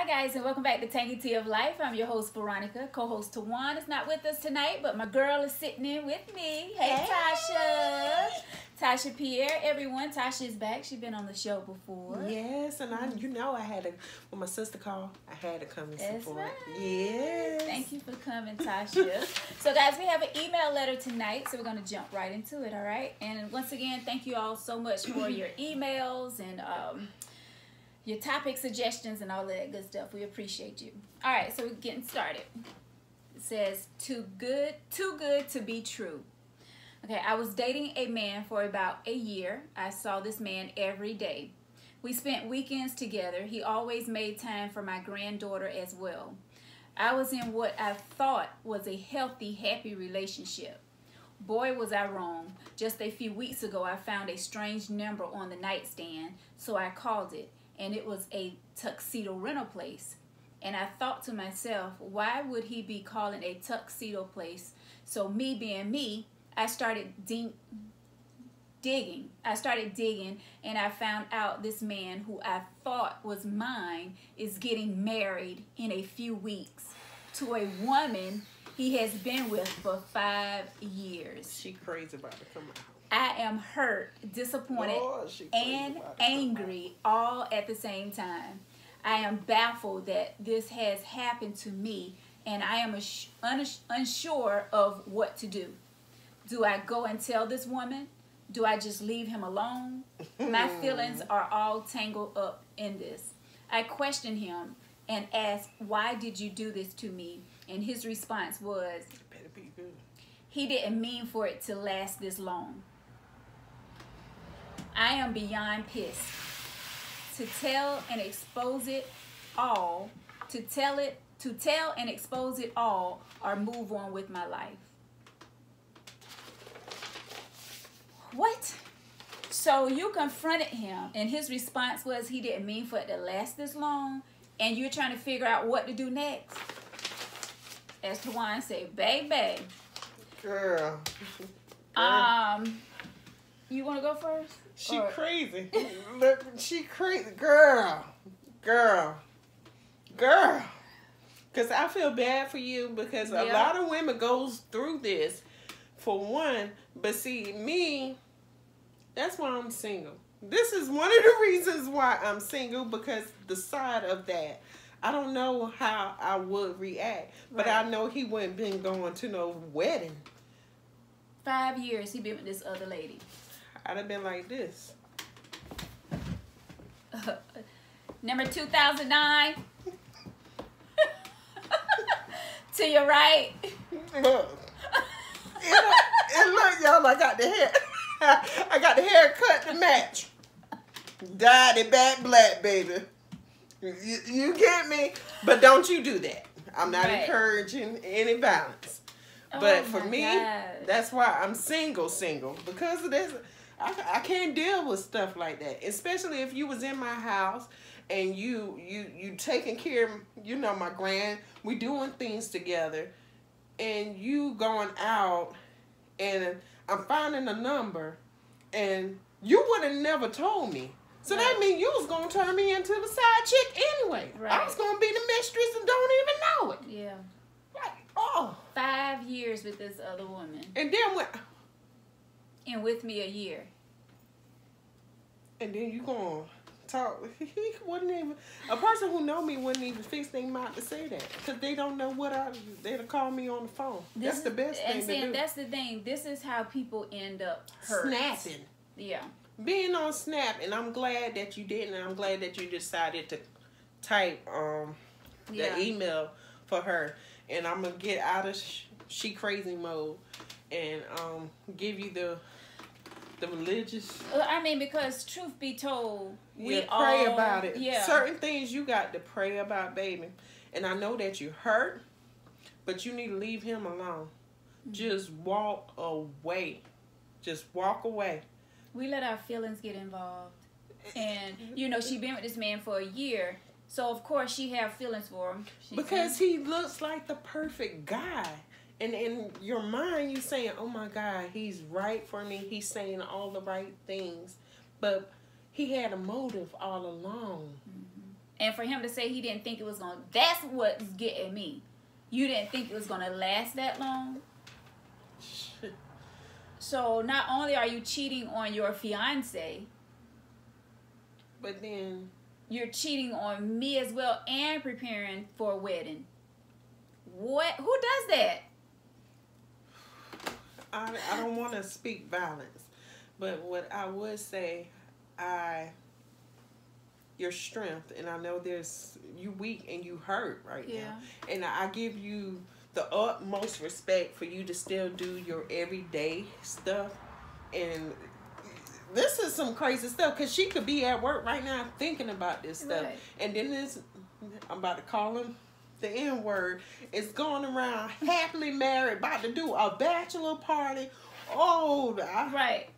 Hi guys, and welcome back to Tangy Tea of Life. I'm your host Veronica. Co-host Tawan is not with us tonight, but my girl is sitting in with me. Hey, Tasha. Tasha Pierre, everyone. Tasha is back. She's been on the show before. Yes, and I had to, when my sister called, I had to come and support. Right. Yes. Thank you for coming, Tasha. So guys, we have an email letter tonight, so we're going to jump right into it, all right? And once again, thank you all so much for your emails and your topic suggestions and all that good stuff. We appreciate you. All right, so we're getting started. It says, too good to be true. Okay, I was dating a man for about a year. I saw this man every day. We spent weekends together. He always made time for my granddaughter as well. I was in what I thought was a healthy, happy relationship. Boy, was I wrong. Just a few weeks ago, I found a strange number on the nightstand, so I called it. And it was a tuxedo rental place. And I thought to myself, why would he be calling a tuxedo place? So me being me, I started digging. And I found out this man who I thought was mine is getting married in a few weeks to a woman he has been with for 5 years. She crazy about to come out. I am hurt, disappointed, and angry all at the same time. I am baffled that this has happened to me, and I am unsure of what to do. Do I go and tell this woman? Do I just leave him alone? My feelings are all tangled up in this. I questioned him and asked, why did you do this to me? And his response was, better be good. He didn't mean for it to last this long. I am beyond pissed. To tell and expose it all, to tell and expose it all, or move on with my life. What? So you confronted him, and his response was he didn't mean for it to last this long, and you're trying to figure out what to do next. As Tawan said, baby. Girl. You want to go first? She crazy. Look, she crazy. Girl. Because I feel bad for you because a lot of women goes through this for one. But see, me, that's why I'm single. This is one of the reasons why I'm single, because the side of that, I don't know how I would react. But I know he wouldn't been going to no wedding. 5 years he been with this other lady. I'd have been like this. Number 2009. To your right. Look. And look, y'all, I got the hair. I got the haircut to match. Dyed it back black, baby. You get me? But don't you do that. I'm not encouraging any violence. But for me, that's why I'm single. Because of this, I can't deal with stuff like that. Especially if you was in my house and you taking care of, my we doing things together, and you going out and I'm finding a number and you would have never told me. So that means you was going to turn me into the side chick anyway. I was going to be the mistress and don't even know it. Yeah. Like, oh. 5 years with this other woman. And then And with me a year. And then you going to talk. He wouldn't even, a person who know me wouldn't even fix their mouth to say that. Because they don't know they'll call me on the phone. That's the best thing to do. And that's the thing. This is how people end up hurt. Snapping. Yeah. Being on Snap, and I'm glad that you didn't. And I'm glad that you decided to type the email for her. And I'm going to get out of she crazy mode and give you the religious. I mean, because truth be told, we pray about it. Yeah. Certain things you got to pray about, baby. And I know that you hurt, but you need to leave him alone. Mm-hmm. Just walk away. Just walk away. We let our feelings get involved. And, she been with this man for a year. So, of course, she have feelings for him. Because he looks like the perfect guy. And in your mind, you're saying, oh, my God, he's right for me. He's saying all the right things. But he had a motive all along. And for him to say he didn't think it was going to, that's what's getting me. You didn't think it was going to last that long? So not only are you cheating on your fiance, but then you're cheating on me as well and preparing for a wedding. What? Who does that? I don't want to speak violence, but what I would say, your strength, and I know you weak and you hurt right now, and I give you the utmost respect for you to still do your everyday stuff. And this is some crazy stuff, because she could be at work right now thinking about this stuff, and then I'm about to call him the N-word, is going around happily married, about to do a bachelor party. Oh,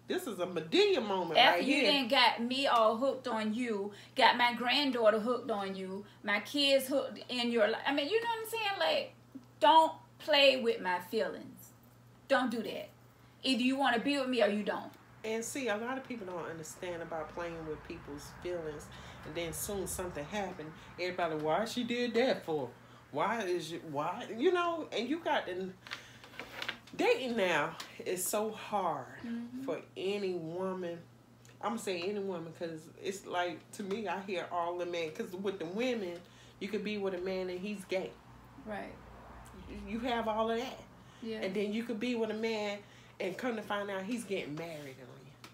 this is a Medea moment. After right you here. then got me all hooked on you, got my granddaughter hooked on you, my kids hooked in your life. I mean, you know what I'm saying? Like, don't play with my feelings. Don't do that. Either you want to be with me or you don't. And see, a lot of people don't understand about playing with people's feelings. And then soon something happened. Everybody, why she did that for? Why? You know, and you got to... Dating now is so hard for any woman. I'm going to say any woman, because it's like, to me, I hear all the men. Because with the women, you could be with a man and he's gay. Right. You have all of that. Yeah. And then you could be with a man and come to find out he's getting married on you.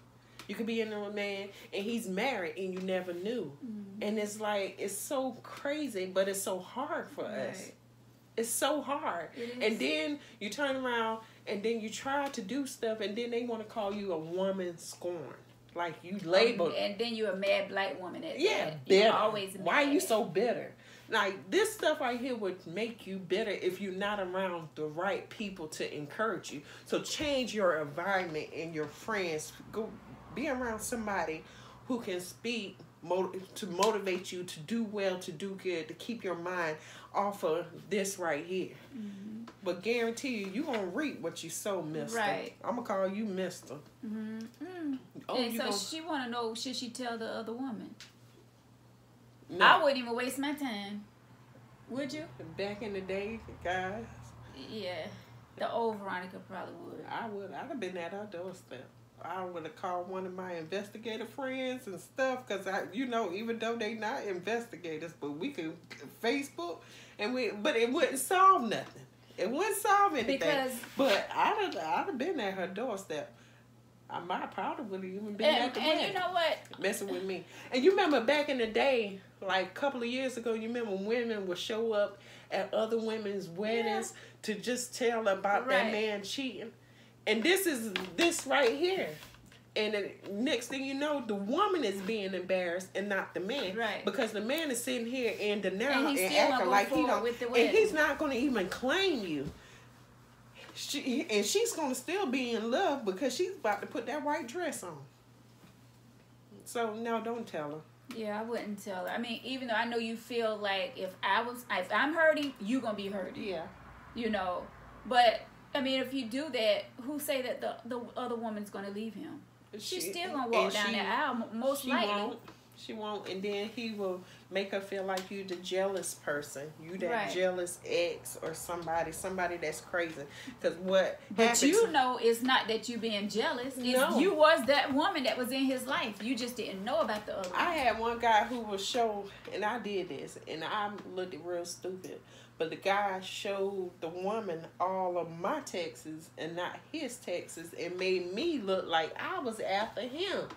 You could be in with a man and he's married and you never knew. And it's like, it's so crazy, but it's so hard for us. It's so hard. And then you turn around and then you try to do stuff and then they want to call you a woman scorned. Like you labeled. And then you're a mad black woman at that. Bitter. You're always mad. Why are you so bitter? Like, this stuff right here would make you bitter if you're not around the right people to encourage you. So change your environment and your friends. Go be around somebody who can speak to motivate you to do well, to do good, to keep your mind off of this right here. But guarantee you're going to reap what you sow, mister. Right. I'm going to call you mister. Oh, and so she want to know, should she tell the other woman? No. I wouldn't even waste my time. Would you? Back in the day, guys. Yeah. The old Veronica probably would. I would. I'd have been at her doorstep. I would have called one of my investigator friends and stuff, because even though they not investigators, but we could Facebook but it wouldn't solve nothing. It wouldn't solve anything. But I'd have been at her doorstep. I might probably would have even been at the wedding. And you know what? Messing with me. And you remember back in the day, like a couple of years ago, you remember women would show up at other women's weddings to just tell about that man cheating. And this right here. And the next thing you know, the woman is being embarrassed and not the man. Right. Because the man is sitting here in denial and acting like he don't. With the and he's not going to even claim you. She's going to still be in love because she's about to put that white dress on. So, no, don't tell her. Yeah, I wouldn't tell her. I mean, even though I know you feel like if I'm hurting, you're going to be hurting. Yeah. You know. But, I mean, if you do that, who say that the other woman's going to leave him? She's still going to walk down that aisle, most likely. She won't. And then he will make her feel like you the jealous person. You that jealous ex or somebody that's crazy. Because what happens... But you know it's not that you being jealous. It's you was that woman that was in his life. You just didn't know about the other one. I had one guy who was show, and I did this, and I looked real stupid. But the guy showed the woman all of my texts and not his texts, and made me look like I was after him.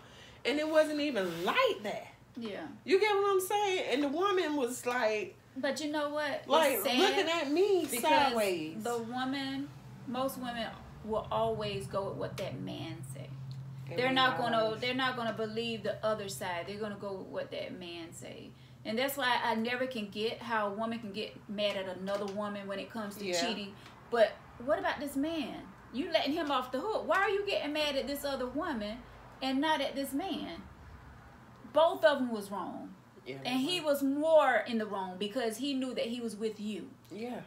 And it wasn't even like that. Yeah. You get what I'm saying? And the woman was like... But you know what? Like, looking at me sideways. The woman, most women will always go with what that man say. They're not gonna believe the other side. They're gonna go with what that man say. And that's why I never can get how a woman can get mad at another woman when it comes to cheating. But what about this man? You letting him off the hook. Why are you getting mad at this other woman and not at this man? Both of them was wrong. Yeah, and he was more in the wrong because he knew that he was with you. Yeah.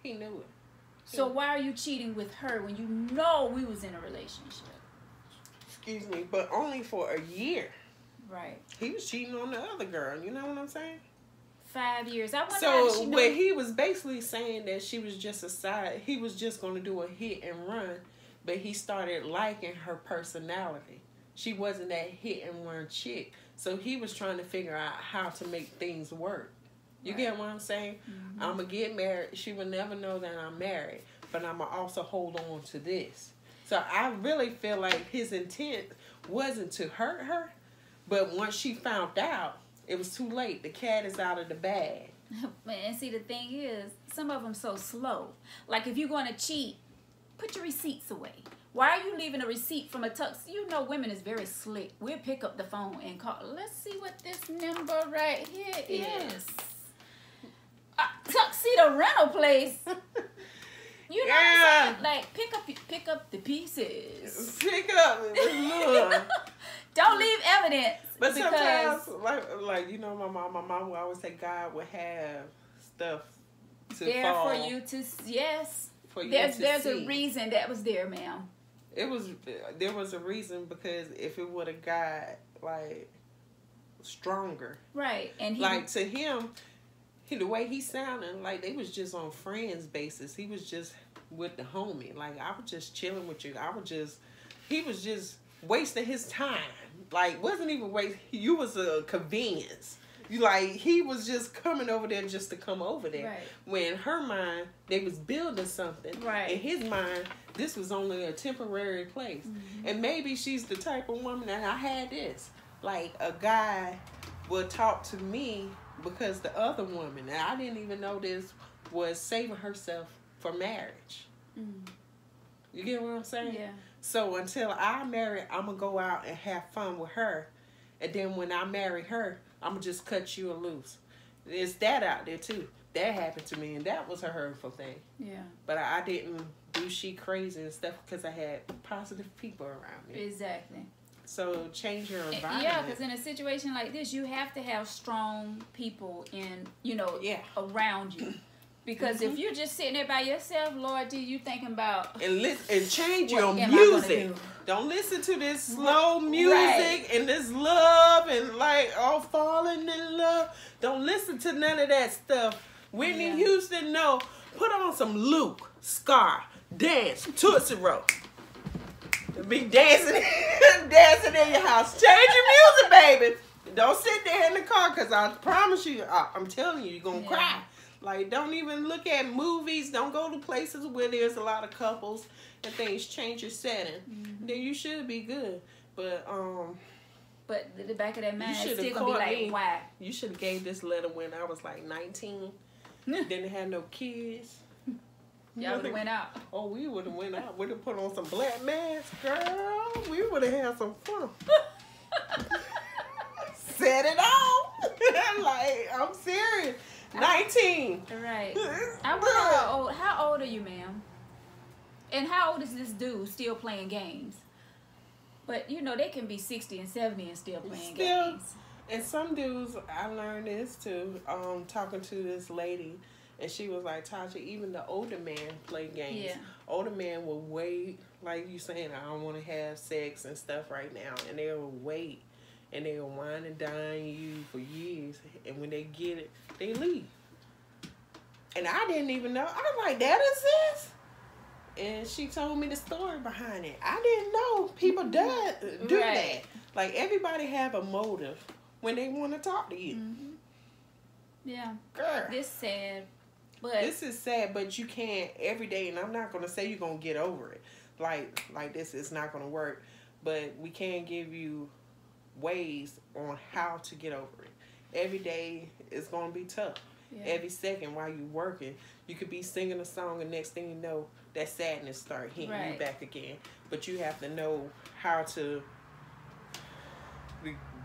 He knew it. So why are you cheating with her when you know we was in a relationship? Excuse me, but only for a year. Right. He was cheating on the other girl. You know what I'm saying? 5 years. I wonder So when he was basically saying that she was just a side, he was just going to do a hit and run, but he started liking her personality. She wasn't that hit and run chick. So he was trying to figure out how to make things work. You get what I'm saying? Mm-hmm. I'm going to get married. She will never know that I'm married, but I'm going to also hold on to this. So I really feel like his intent wasn't to hurt her, but once she found out, it was too late. The cat is out of the bag. And see, the thing is, some of them so slow. Like, if you're going to cheat, put your receipts away. Why are you leaving a receipt from a tux? You know, women is very slick. We'll pick up the phone and call. Let's see what this number right here is. Tuxedo rental place. You know what I'm saying? Like, pick up the pieces. Pick up. Don't leave evidence. But sometimes, like you know, my mom would always say God would have stuff to there fall for you to yes. For you there's to see. A reason that was there, ma'am. There was a reason, because if it would have got like stronger, right, and like to him, the way he sounded, like they was just on friends basis. He was just with the homie. Like, I was just chilling with you. He was just wasting his time. Like, wasn't even waste. You was a convenience. He was just coming over there just to come over there. Right. When in her mind, they was building something. Right. In his mind, this was only a temporary place. Mm-hmm. And maybe she's the type of woman that I had this. Like, a guy would talk to me because the other woman, and I didn't even know this, was saving herself for marriage. Mm. You get what I'm saying? Yeah. So until I marry, I'm going to go out and have fun with her. And then when I marry her, I'm going to just cut you loose. There's that out there too. That happened to me, and that was a hurtful thing. Yeah. But I didn't do she crazy and stuff because I had positive people around me. Exactly. So change your environment. Yeah, because in a situation like this, you have to have strong people around you. Because if you're just sitting there by yourself, Lord, do you thinking about and change your music. Don't listen to this slow music and this love and like all falling in love. Don't listen to none of that stuff. Whitney Houston, no. Put on some Luke, Scar, dance, Tootsie Roll. Be dancing in your house. Change your music, baby. Don't sit there in the car, because I promise you, I'm telling you, you're going to cry. Like, don't even look at movies. Don't go to places where there's a lot of couples and things. Change your setting. Mm-hmm. Then you should be good. But the back of that mind, it's still going to be like, why? You should have gave this letter when I was like 19. Didn't have no kids. Y'all would have went out. Oh, we would have went out. We'd have put on some black masks, girl. We would have had some fun. Set it on. Like, I'm serious. 19. Right. I wonder how old are you, ma'am? And how old is this dude still playing games? But, you know, they can be 60 and 70 and still playing games. And some dudes, I learned this too, talking to this lady, and she was like, Tasha, even the older man play games. Yeah. Older men will wait, like you saying, I don't want to have sex and stuff right now. And they'll wait, and they'll wine and dine you for years. And when they get it, they leave. And I didn't even know. I was like, that exists? And she told me the story behind it. I didn't know people do that. Like, everybody have a motive when they want to talk to you. Mm-hmm. Yeah. Girl. This is sad, but you can't every day, and I'm not going to say you're going to get over it. Like this is not going to work. But we can give you ways on how to get over it. Every day is going to be tough. Yeah. Every second while you're working, you could be singing a song, and next thing you know, that sadness start hitting you back again. But you have to know how to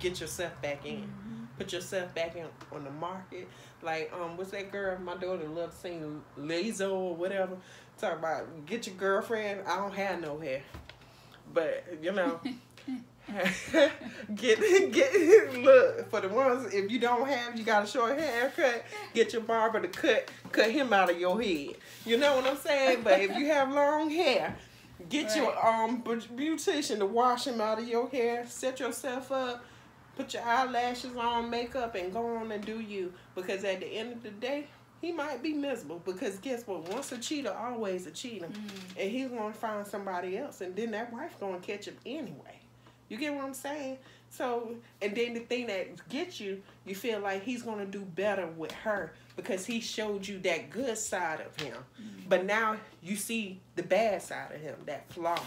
get yourself back in. Mm-hmm. Put yourself back in on the market. Like, what's that girl? My daughter loves to sing Lizzo or whatever. Talk about get your girlfriend. I don't have no hair. But, you know, get look, for the ones, if you don't have, you got a short haircut, get your barber to cut him out of your head. You know what I'm saying? But if you have long hair, get your beautician to wash him out of your hair. Set yourself up. put your eyelashes on, makeup, and go on and do you. Because at the end of the day, he might be miserable. Because guess what? Once a cheater, always a cheater. And he's going to find somebody else. And then that wife going to catch him anyway. You get what I'm saying? So, and then the thing that gets you, you feel like he's going to do better with her because he showed you that good side of him. But now you see the bad side of him, that flaw.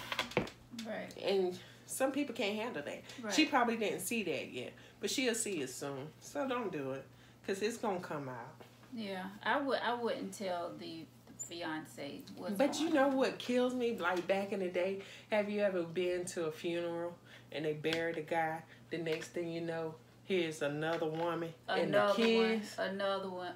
Right. And some people can't handle that. Right. She probably didn't see that yet, but she'll see it soon. So don't do it because it's going to come out. Yeah, I wouldn't tell the fiance what's But going you know what kills me? Like back in the day, have you ever been to a funeral and they buried a guy? The next thing you know, here's another woman and the kids. Another one.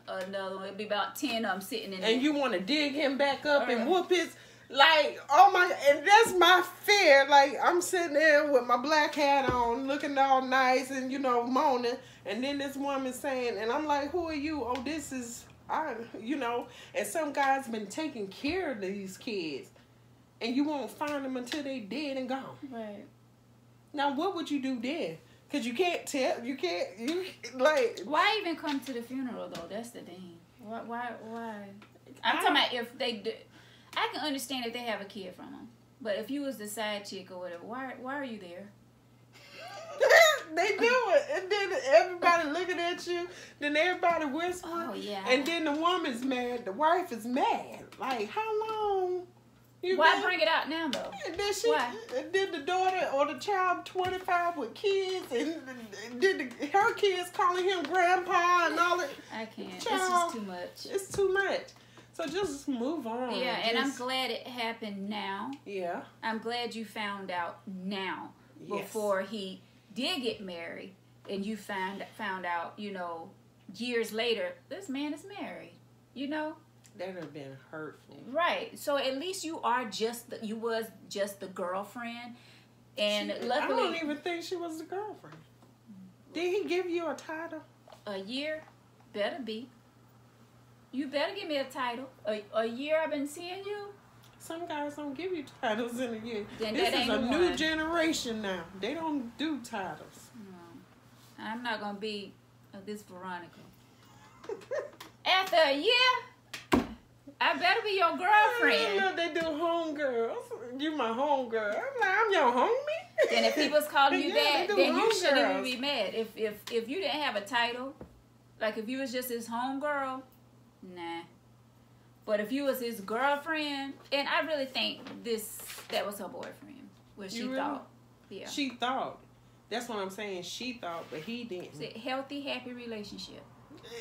It'd be about 10 of them sitting in there. And you want to dig him back up and whoop his... Like, oh my... And that's my fear. Like, I'm sitting there with my black hat on, looking all nice and, you know, moaning. And then this woman saying... And I'm like, who are you? Oh, this is... you know, and some guys been taking care of these kids, and you won't find them until they dead and gone. Right. Now, what would you do then? Because you can't tell, like... Why even come to the funeral, though? That's the thing. Why? I'm talking about if they do... I can understand if they have a kid from them, but if you was the side chick or whatever, why are you there? They do it, and then everybody looking at you, then everybody whispering, and then the woman's mad, the wife is mad. Like, how long? Why bring it out now, though? And then the daughter or the child 25 with kids, and then her kids calling him grandpa and all that. I can't. Child, it's just too much. It's too much. So just move on. Yeah, and I'm glad it happened now. Yeah. I'm glad you found out now before he did get married, and you found out, you know, years later, this man is married, you know? That would have been hurtful. Right. So at least you was just the girlfriend, and luckily... I don't even think she was the girlfriend. Did he give you a title? A year? Better be. You better give me a title. A year I've been seeing you? Some guys don't give you titles in a year. Then this is a new generation now. They don't do titles. No. I'm not going to be this Veronica. After a year, I better be your girlfriend. No, they do homegirls. You my homegirl. I'm your homie. Then if he was calling you that, then you shouldn't even be mad. If you didn't have a title, like if you was just his homegirl, nah. But if you was his girlfriend, and I really think that was her boyfriend. What she thought. Yeah. She thought. That's what I'm saying. She thought, but he didn't. It's a healthy, happy relationship.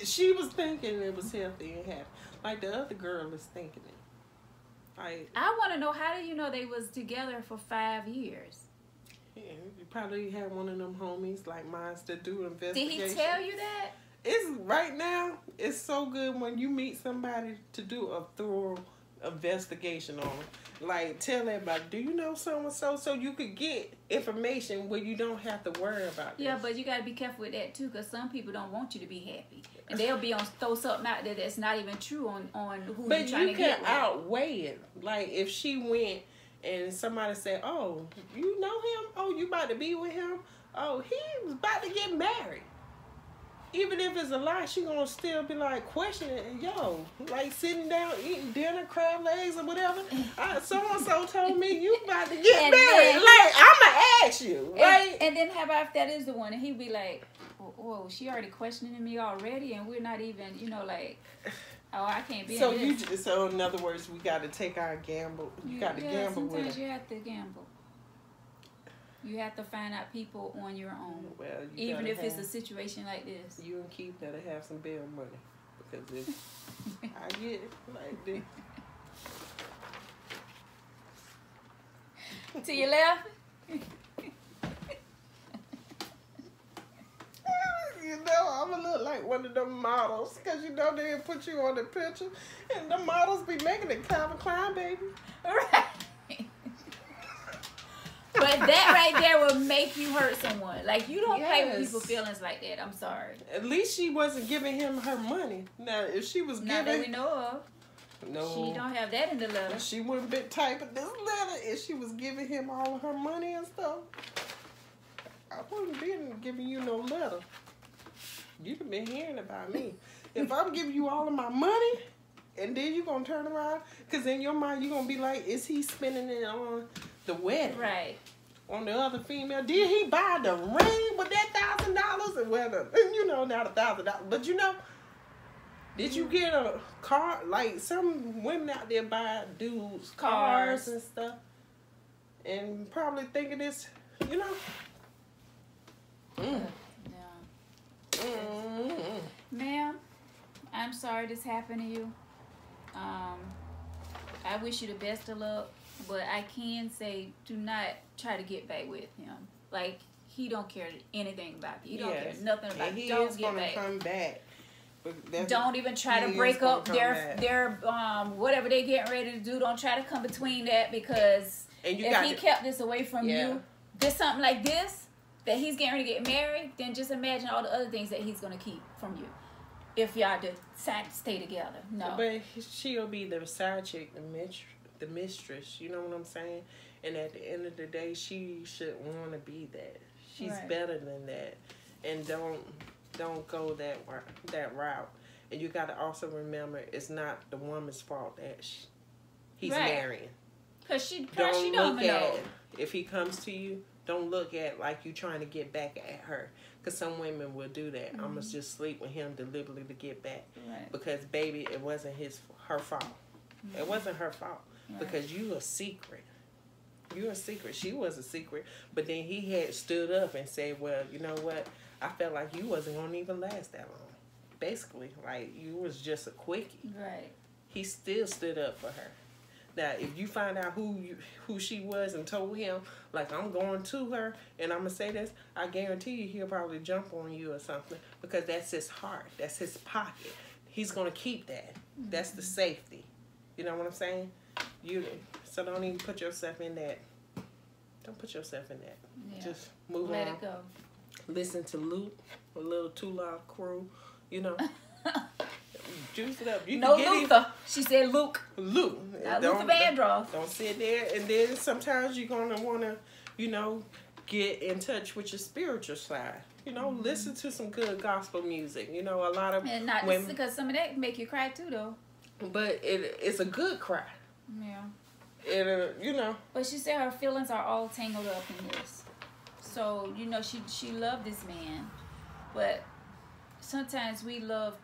She was thinking it was healthy and happy. Like the other girl is thinking it. Like, I want to know, how do you know they was together for 5 years? Yeah, you probably had one of them homies like mine to do investigation. Did he tell you that? It's right now. It's so good when you meet somebody to do a thorough investigation on them. Like, tell everybody, do you know so and so? So you could get information where you don't have to worry about this. Yeah, but you got to be careful with that too, because some people don't want you to be happy, and they'll be throw something out there that's not even true on who you're trying to get with. But you can outweigh it. Like if she went and somebody said, "Oh, you know him? Oh, you about to be with him? Oh, he was about to get married." Even if it's a lie, she gonna still be like questioning, yo, like sitting down eating dinner, crab legs or whatever. So and so told me you about to get married. Like I'ma ask you, right? And then how about if that is the one, and he'd be like, whoa, she already questioning me already, and we're not even, you know, like, oh, I can't be. So in other words, we got to take our gamble. You got to gamble with it. Sometimes you have to gamble. You have to find out people on your own. Well, even if it's a situation like this. You and Keith gotta have some bail money. Because if I get it like this. To your left? You know, I'm gonna look like one of them models. Because you know they'll put you on the picture. And the models be making it Calvin Klein, baby. Right. But that right there will make you hurt someone. Like, you don't play with people's feelings like that. I'm sorry. At least she wasn't giving him her money. Now, if she was not that we know of. No. She don't have that in the letter. She wouldn't be typing this letter if she was giving him all of her money and stuff. I wouldn't been giving you no letter. You'd have been hearing about me. If I'm giving you all of my money, and then you're going to turn around, because in your mind, you're going to be like, is he spending it on the wedding? Right. On the other female? Did he buy the ring with that $1,000? And well, not $1,000, but did you get a car? Like some women out there buy dudes cars and stuff, and probably thinking it's, Yeah. Ma'am, I'm sorry this happened to you. I wish you the best of luck, but I can say do not try to get back with him. Like, he don't care anything about you. He don't care nothing about you. Don't get back. Come back. Don't even try to break up their whatever they getting ready to do. Don't try to come between that, because if he kept this away from you, there's something like this that he's getting ready to get married, then just imagine all the other things that he's gonna keep from you if y'all decide to stay together. No, but she'll be the side chick, the mistress. You know what I'm saying? And at the end of the day, she should want to be that. She's better than that, and don't go that route. And you got to also remember, it's not the woman's fault that he's marrying. Because she don't know. If he comes to you, don't look at like you trying to get back at her. Because some women will do that. I'm going to just sleep with him deliberately to get back. Right. Because, baby, it wasn't her fault. It wasn't her fault. Right. Because you a secret. You're a secret. She was a secret. But then he had stood up and said, well, you know what? I felt like you wasn't going to even last that long. Basically, like, you was just a quickie. Right. He still stood up for her. Now, if you find out who she was and told him, like, I'm going to her, and I'm going to say this, I guarantee you he'll probably jump on you or something, because that's his heart. That's his pocket. He's going to keep that. That's the safety. You know what I'm saying? So don't even put yourself in that. Don't put yourself in that. Yeah. Just move on. Let it go. Listen to Luke, a little Too Loud Crew, Juice it up. No Luther. She said Luke. Luke. Luther Vandross. Don't sit there. And then sometimes you're going to want to, get in touch with your spiritual side. Listen to some good gospel music. A lot of and not women, because some of that make you cry too, though. But it's a good cry. Yeah. But she said her feelings are all tangled up in this. So, she loved this man. But sometimes we love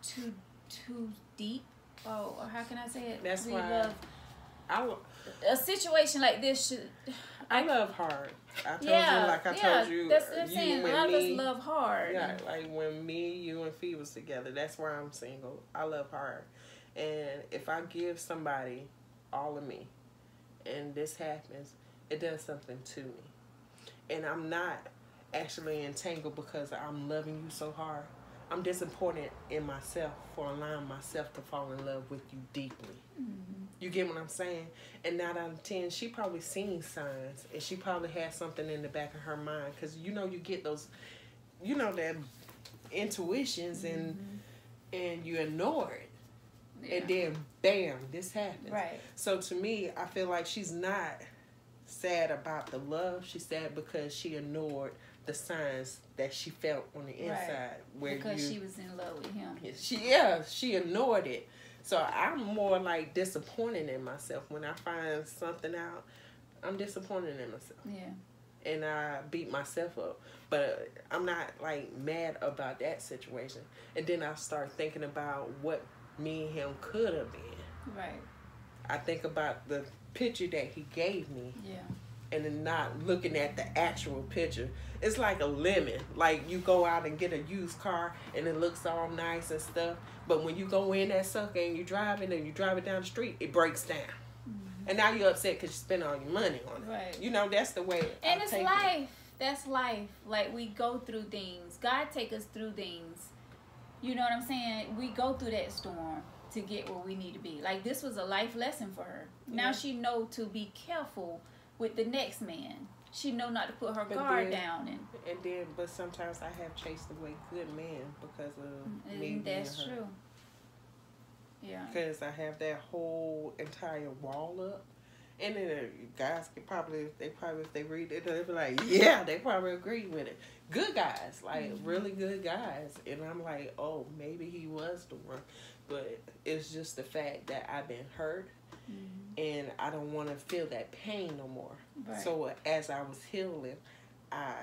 too deep. Oh, or how can I say it? That's we why love a situation like this should. I love hard. I told you, told you. That's what I'm saying. A lot of us love hard. Yeah, like when me, you, and Fee was together. That's why I'm single. I love hard. And if I give somebody all of me, and this happens, it does something to me. And I'm not actually entangled because I'm loving you so hard. I'm disappointed in myself for allowing myself to fall in love with you deeply. Mm-hmm. You get what I'm saying? And 9 out of 10, she probably seen signs, and she probably had something in the back of her mind, because you get those, that intuitions, and you ignore it. Yeah. And then, bam, this happens. Right. So to me, I feel like she's not sad about the love. She's sad because she ignored the signs that she felt on the inside. Right. Because she was in love with him. She ignored it. So I'm more like disappointed in myself. When I find something out, I'm disappointed in myself. Yeah. And I beat myself up. But I'm not like mad about that situation. And then I start thinking about what me and him could have been. Right. I think about the picture that he gave me. Yeah. And then not looking at the actual picture. It's like a lemon. Like you go out and get a used car and it looks all nice and stuff. But when you go in that sucker and you drive it down the street, it breaks down. Mm-hmm. And now you're upset because you spent all your money on it. Right. That's the way and it's life. That's life. Like, we go through things. God take us through things. You know what I'm saying? We go through that storm to get where we need to be. Like, this was a life lesson for her. Now she know to be careful with the next man. She know not to put her guard down. But sometimes I have chased away good men because of me. That's true. Yeah. Because I have that whole entire wall up, And then guys could probably, if they read it, they'll be like, yeah, they probably agree with it. Good guys, like really good guys. And I'm like, oh, maybe he was the one. But it's just the fact that I've been hurt and I don't want to feel that pain no more. Right. So as I was healing, I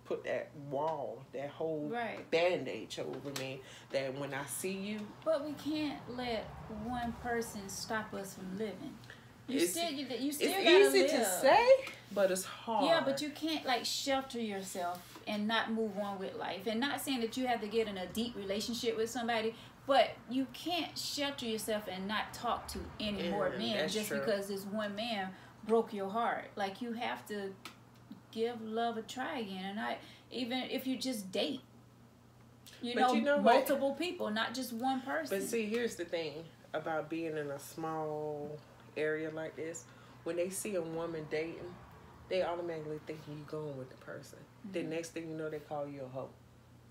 put that wall, that whole bandage over me, that when I see you. But we can't let one person stop us from living. You still gotta live. It's easy to say, but it's hard. Yeah, but you can't like shelter yourself and not move on with life. And not saying that you have to get in a deep relationship with somebody, but you can't shelter yourself and not talk to any more men just because this one man broke your heart. Like, you have to give love a try again. And even if you just date, you know multiple people, not just one person. But see, here's the thing about being in a small area like this. When they see a woman dating, they automatically think you going with the person. The next thing you know, they call you a hoe.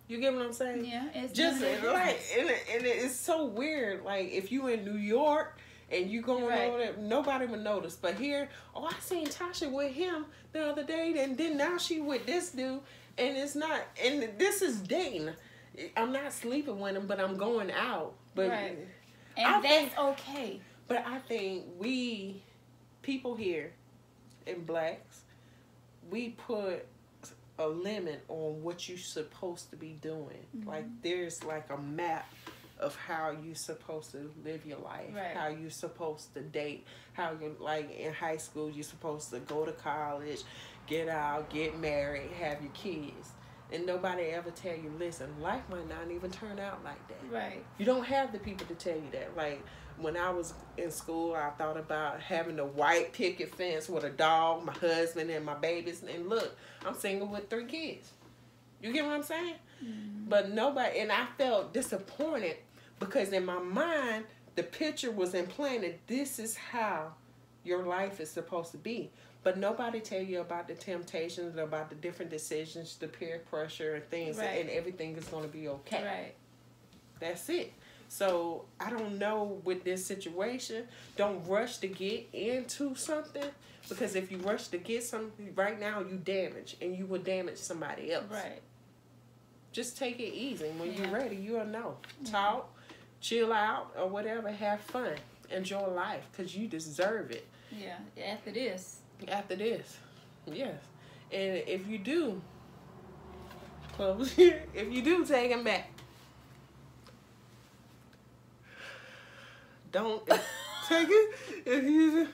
You get what I'm saying? Yeah, it's just like, and it's so weird. Like, if you in New York and you going over there, nobody would notice. But here, oh, I seen Tasha with him the other day, and then now she with this dude, and it's not. And this is dating. I'm not sleeping with him, but I'm going out. But and that's okay. But I think we, people here, in blacks, we put a limit on what you're supposed to be doing. Like, there's like a map of how you're supposed to live your life, how you're supposed to date, how you, like in high school, you're supposed to go to college, get out, get married, have your kids. And nobody ever tell you, listen, life might not even turn out like that. Right. You don't have the people to tell you that. Like, when I was in school, I thought about having a white picket fence with a dog, my husband, and my babies. And look, I'm single with 3 kids. You get what I'm saying? But nobody, and I felt disappointed because in my mind, the picture was implanted. This is how your life is supposed to be. But nobody tell you about the temptations, about the different decisions, the peer pressure and things, and everything is going to be okay. Right. That's it. So I don't know with this situation. Don't rush to get into something, because if you rush to get something right now, you damage, and you will damage somebody else. Right. Just take it easy. When you're ready, you'll know. Talk, chill out, or whatever. Have fun. Enjoy life, because you deserve it. Yeah. After this. After this. Yes. And if you do, if you do take him back, don't take it. If you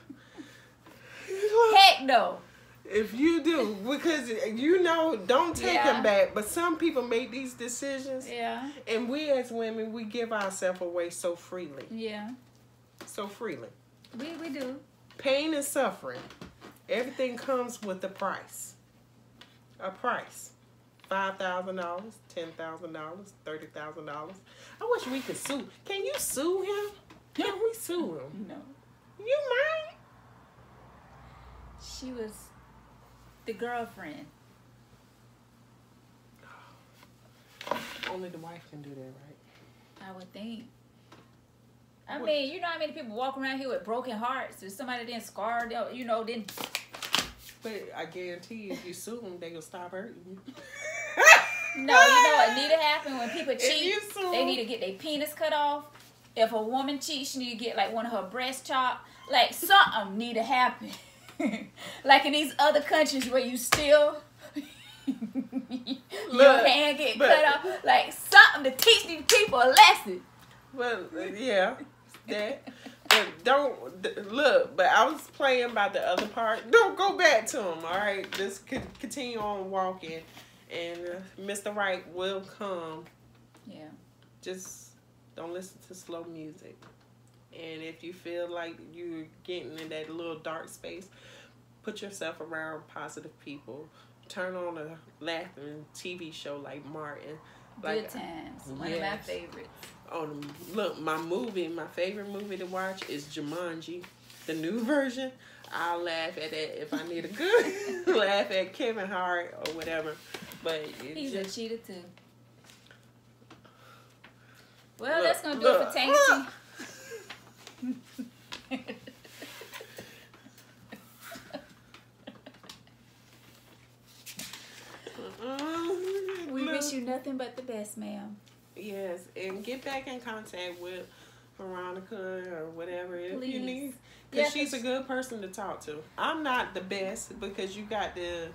heck no. If you do, because you know, don't take him back. But some people make these decisions. Yeah. And we as women, we give ourselves away so freely. Yeah. So freely. We do. Pain and suffering. Everything comes with a price. A price. $5,000, $10,000, $30,000. I wish we could sue. Can you sue him? Can we sue him? No. You might. She was the girlfriend. Only the wife can do that, right? I would think. I mean, you know how many people walk around here with broken hearts? If somebody didn't scar, you know, didn't. But I guarantee you, if you sue them, they gonna stop hurting you. No, you know what need to happen when people cheat? They need to get their penis cut off. If a woman cheats, she need to get like one of her breasts chopped. Like, something need to happen. Like in these other countries where you still your hand get cut off. Like, something to teach these people a lesson. Well, yeah, that. But don't look. But I was playing about the other part. Don't go back to him. All right, just continue on walking, and Mr. Right will come. Yeah. Just don't listen to slow music. And if you feel like you're getting in that little dark space, put yourself around positive people. Turn on a laughing TV show like Martin. Good Times. One of my favorites. Look, my favorite movie to watch is Jumanji, the new version. I'll laugh at that if I need a good laugh at Kevin Hart or whatever. But he's a cheater too. Well, that's gonna do it for Tangy. but the best, ma'am. Yes, and get back in contact with Veronica or whatever if you need. Because she's a good person to talk to. I'm not the best because you got to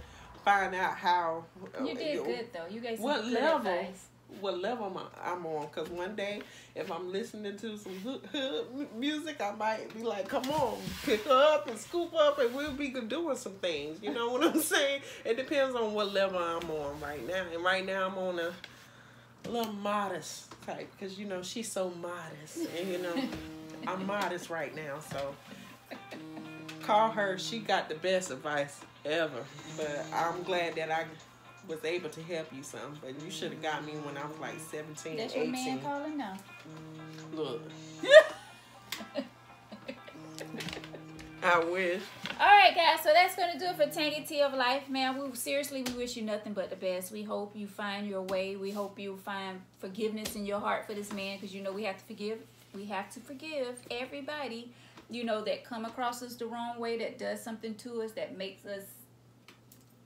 find out how. You did good though. You gave some what good level, advice. What level I'm on. Because one day, if I'm listening to some hood music, I might be like, come on, pick her up and scoop up and we'll be doing some things. You know what I'm saying? It depends on what level I'm on right now. And right now I'm on a little modest type because, you know, she's so modest. And, you know, I'm modest right now. So call her. She got the best advice ever. But I'm glad that I was able to help you some. But you should have got me when I was like 17, That's 18. your man calling now. Look. I wish. All right, guys. So that's gonna do it for Tangy Tea of Life, man. We wish you nothing but the best. We hope you find your way. We hope you find forgiveness in your heart for this man, because you know we have to forgive. We have to forgive everybody, you know, that come across us the wrong way, that does something to us, that makes us,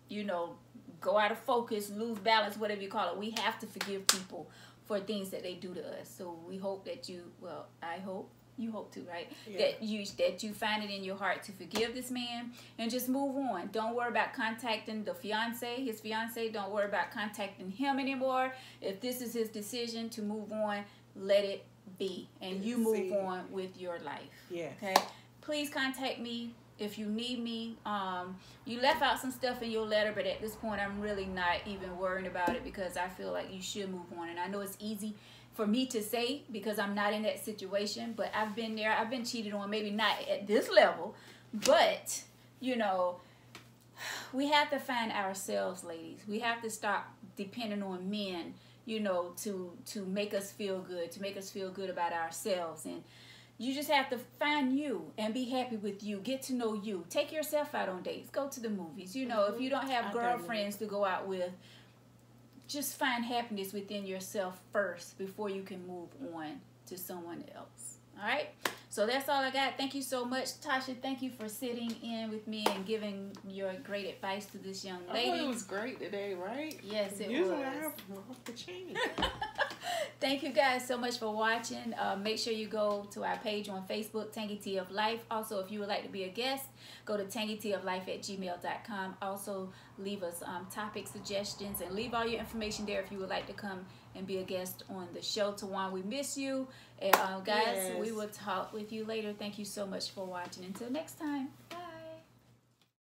you know, go out of focus, lose balance, whatever you call it. We have to forgive people for things that they do to us. So we hope that you, well, I hope. You hope to, right? Yeah. That you find it in your heart to forgive this man and just move on. Don't worry about contacting his fiance. Don't worry about contacting him anymore. If this is his decision to move on, let it be, and you move on with your life. Yeah. Okay. Please contact me if you need me. You left out some stuff in your letter, but at this point, I'm really not even worrying about it because I feel like you should move on, and I know it's easy for me to say because I'm not in that situation, but I've been there. I've been cheated on, maybe not at this level, but, you know, we have to find ourselves, ladies. We have to stop depending on men, you know, to make us feel good, to make us feel good about ourselves. And you just have to find you and be happy with you. Get to know you. Take yourself out on dates. Go to the movies. You know, if you don't have girlfriends to go out with, just find happiness within yourself first before you can move on to someone else. All right? So that's all I got. Thank you so much. Tasha, thank you for sitting in with me and giving your great advice to this young lady. Oh, it was great today, right? Yes, it Usually was. I have off the chain. Thank you guys so much for watching. Make sure you go to our page on Facebook, Tangy Tea of Life. Also, if you would like to be a guest, go to tangyteaoflife@gmail.com. Also, leave us topic suggestions and leave all your information there if you would like to come and be a guest on the show. Tawan, we miss you. And guys, we will talk with you later. Thank you so much for watching. Until next time. Bye.